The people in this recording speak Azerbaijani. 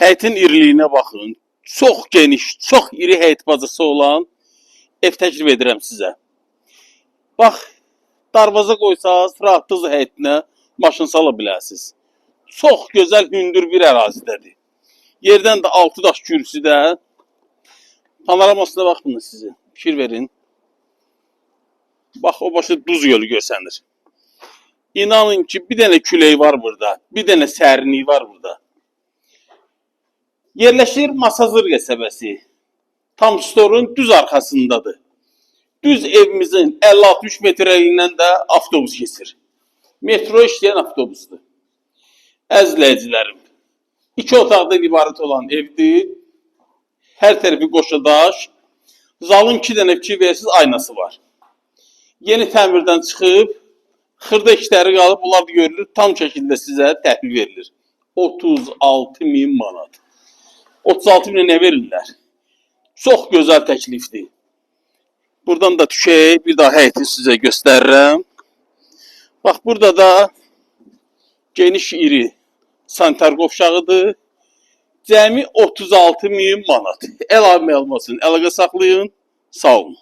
Həyətin iriliyinə baxın. Çox geniş, çox iri həyət bazası olan ev təklif edirəm sizə. Bax, darvaza qoysaz, rahatlıq həyətinə maşın sala bilərsiniz. Çox gözəl, hündür bir ərazidədir. Yerdən də 6 daş kürsüdə. Panoramasına baxın sizin. Fikir verin. Bax, o başda Duz gölü görsənir. İnanın ki, bir dənə külək var burada. Bir dənə sərinlik var burada. Yerləşir Masazır qəsəbəsi. Tam storun düz arxasındadır. Düz evimizin 50-60 metrəliyindən də avtobus keçir. Metro işləyən avtobusdur. Əzizləyicilərim, 2 otaqdan ibarət olan evdir. Hər tərəfi qoşadaş. Zalın 2 dənə fikir versiniz aynası var. Yeni təmirdən çıxıb, xırda işləri qalıb, bunlar da görülür, tam şəkildə sizə təhvil verilir. 36.000 manat. 36.000 nə verirlər? Çox gözəl təklifdir. Buradan da düşək, bir daha həyəti sizə göstərirəm. Bax, burada da geniş iri sanitar qovşağıdır. Cəmi 36.000 manat. Əlavə məlumat üçün əlaqə saxlayın. Sağ olun.